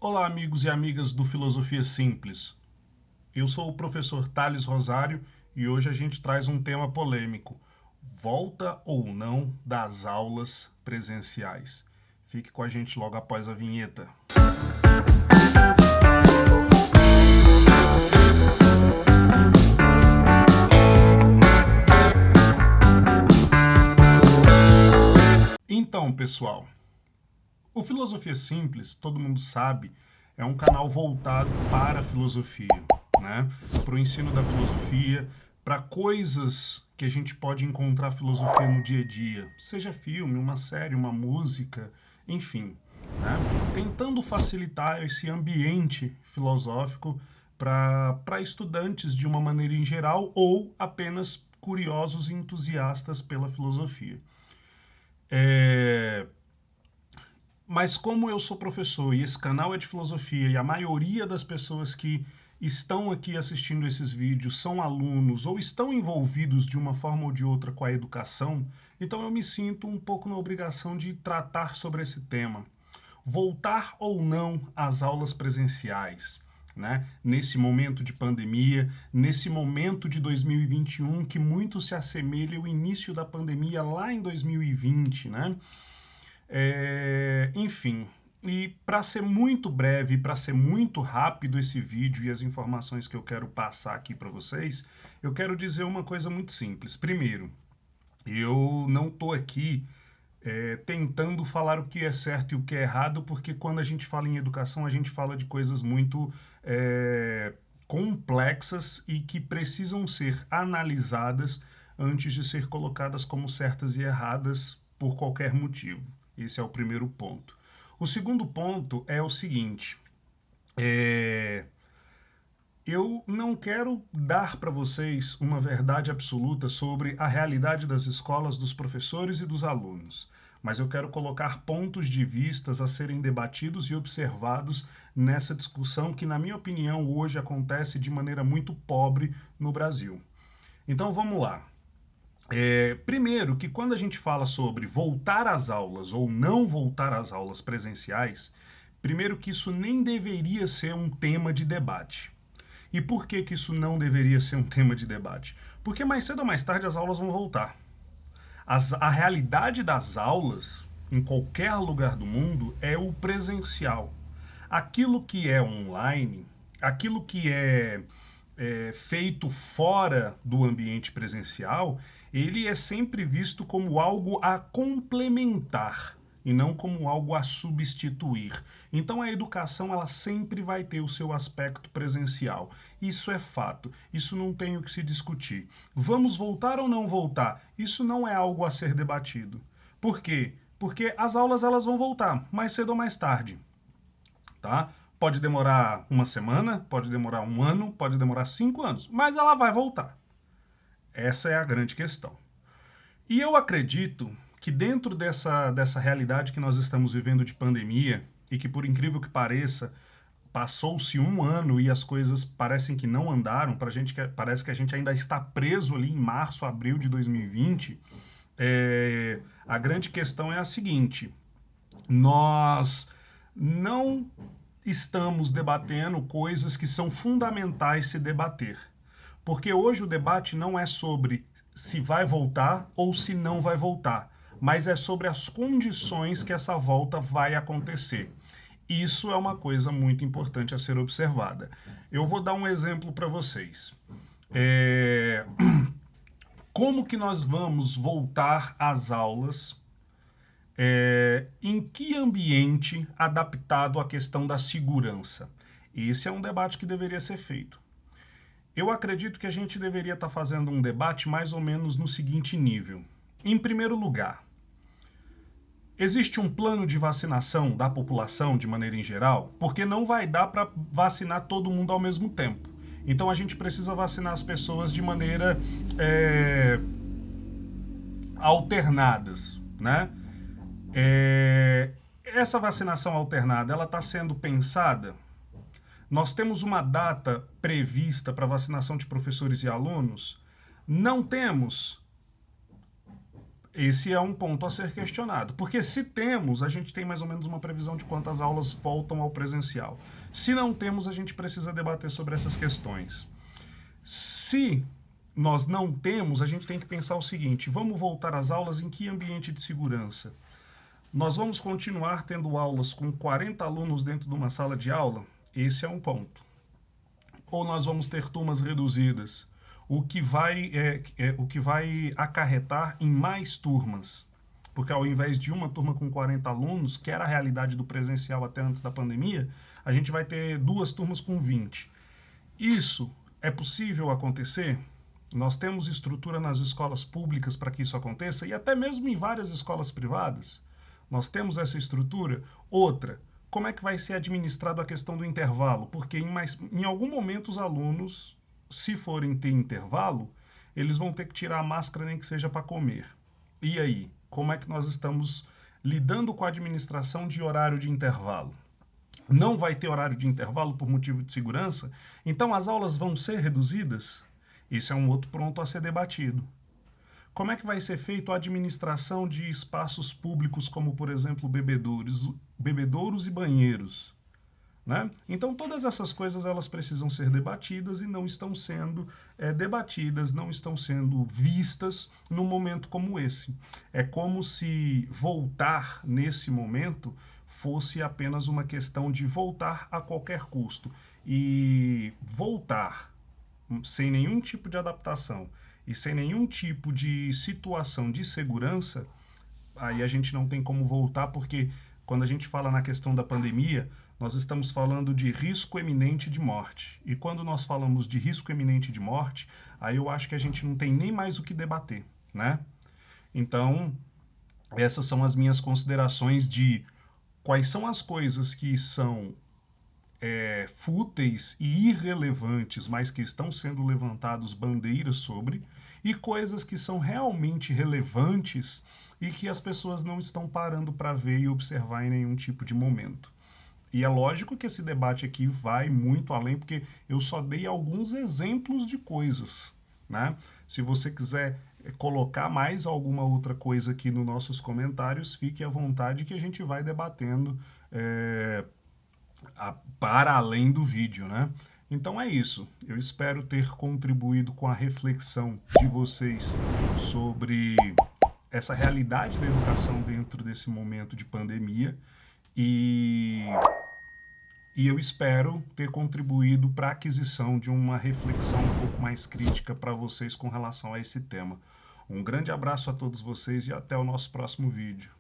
Olá, amigos e amigas do Filosofia Simples. Eu sou o professor Thales Rosário e hoje a gente traz um tema polêmico: volta ou não das aulas presenciais. Fique com a gente logo após a vinheta. Então, pessoal, o Filosofia Simples, todo mundo sabe, é um canal voltado para a filosofia, né? Para o ensino da filosofia, para coisas que a gente pode encontrar filosofia no dia a dia, seja filme, uma série, uma música, enfim, né? Tentando facilitar esse ambiente filosófico para estudantes de uma maneira em geral ou apenas curiosos e entusiastas pela filosofia. Mas como eu sou professor e esse canal é de filosofia e a maioria das pessoas que estão aqui assistindo esses vídeos são alunos ou estão envolvidos de uma forma ou de outra com a educação, então eu me sinto um pouco na obrigação de tratar sobre esse tema. Voltar ou não às aulas presenciais, né? Nesse momento de pandemia, nesse momento de 2021 que muito se assemelha ao início da pandemia lá em 2020, né? Enfim, e para ser muito breve, para ser muito rápido esse vídeo e as informações que eu quero passar aqui para vocês, eu quero dizer uma coisa muito simples. Primeiro, eu não estou aqui tentando falar o que é certo e o que é errado, porque quando a gente fala em educação, a gente fala de coisas muito complexas e que precisam ser analisadas antes de ser colocadas como certas e erradas por qualquer motivo. Esse é o primeiro ponto. O segundo ponto é o seguinte: eu não quero dar para vocês uma verdade absoluta sobre a realidade das escolas, dos professores e dos alunos, mas eu quero colocar pontos de vistas a serem debatidos e observados nessa discussão que, na minha opinião, hoje acontece de maneira muito pobre no Brasil. Então vamos lá. Primeiro, que quando a gente fala sobre voltar às aulas ou não voltar às aulas presenciais, primeiro que isso nem deveria ser um tema de debate. E por que que isso não deveria ser um tema de debate? Porque mais cedo ou mais tarde as aulas vão voltar. A realidade das aulas, em qualquer lugar do mundo, é o presencial. Aquilo que é online, aquilo que é feito fora do ambiente presencial, ele é sempre visto como algo a complementar e não como algo a substituir. Então a educação ela sempre vai ter o seu aspecto presencial. Isso é fato, isso não tem o que se discutir. Vamos voltar ou não voltar? Isso não é algo a ser debatido. Por quê? Porque as aulas elas vão voltar, mais cedo ou mais tarde, tá? Pode demorar uma semana, pode demorar um ano, pode demorar 5 anos, mas ela vai voltar. Essa é a grande questão. E eu acredito que dentro dessa realidade que nós estamos vivendo de pandemia, e que por incrível que pareça, passou-se um ano e as coisas parecem que não andaram, parece que a gente ainda está preso ali em março, abril de 2020, a grande questão é a seguinte: nós não estamos debatendo coisas que são fundamentais se debater. Porque hoje o debate não é sobre se vai voltar ou se não vai voltar, mas é sobre as condições que essa volta vai acontecer. Isso é uma coisa muito importante a ser observada. Eu vou dar um exemplo para vocês. É... Como que nós vamos voltar às aulas? Em que ambiente adaptado à questão da segurança? Esse é um debate que deveria ser feito. Eu acredito que a gente deveria estar fazendo um debate mais ou menos no seguinte nível. Em primeiro lugar, existe um plano de vacinação da população de maneira em geral? Porque não vai dar para vacinar todo mundo ao mesmo tempo. Então a gente precisa vacinar as pessoas de maneira alternadas, né? Essa vacinação alternada, ela está sendo pensada? Nós temos uma data prevista para vacinação de professores e alunos? Não temos. Esse é um ponto a ser questionado, porque se temos, a gente tem mais ou menos uma previsão de quantas aulas voltam ao presencial. Se não temos, a gente precisa debater sobre essas questões. Se nós não temos, a gente tem que pensar o seguinte: vamos voltar às aulas em que ambiente de segurança? Nós vamos continuar tendo aulas com 40 alunos dentro de uma sala de aula? Esse é um ponto. Ou nós vamos ter turmas reduzidas, o que vai acarretar em mais turmas. Porque ao invés de uma turma com 40 alunos, que era a realidade do presencial até antes da pandemia, a gente vai ter 2 turmas com 20. Isso é possível acontecer? Nós temos estrutura nas escolas públicas para que isso aconteça e até mesmo em várias escolas privadas. Nós temos essa estrutura. Outra, como é que vai ser administrado a questão do intervalo? Porque em algum momento os alunos, se forem ter intervalo, eles vão ter que tirar a máscara nem que seja para comer. E aí, como é que nós estamos lidando com a administração de horário de intervalo? Não vai ter horário de intervalo por motivo de segurança? Então as aulas vão ser reduzidas? Esse é um outro ponto a ser debatido. Como é que vai ser feita a administração de espaços públicos, como, por exemplo, bebedouros e banheiros? Né? Então, todas essas coisas elas precisam ser debatidas e não estão sendo debatidas, não estão sendo vistas num momento como esse. É como se voltar nesse momento fosse apenas uma questão de voltar a qualquer custo. E voltar sem nenhum tipo de adaptação e sem nenhum tipo de situação de segurança, aí a gente não tem como voltar, porque quando a gente fala na questão da pandemia, nós estamos falando de risco eminente de morte. E quando nós falamos de risco eminente de morte, aí eu acho que a gente não tem nem mais o que debater, né? Então, essas são as minhas considerações de quais são as coisas que são fúteis e irrelevantes, mas que estão sendo levantados bandeiras sobre, e coisas que são realmente relevantes e que as pessoas não estão parando para ver e observar em nenhum tipo de momento. E é lógico que esse debate aqui vai muito além, porque eu só dei alguns exemplos de coisas, né? Se você quiser colocar mais alguma outra coisa aqui nos nossos comentários, fique à vontade que a gente vai debatendo para além do vídeo, né? Então é isso. Eu espero ter contribuído com a reflexão de vocês sobre essa realidade da educação dentro desse momento de pandemia e eu espero ter contribuído para a aquisição de uma reflexão um pouco mais crítica para vocês com relação a esse tema. Um grande abraço a todos vocês e até o nosso próximo vídeo.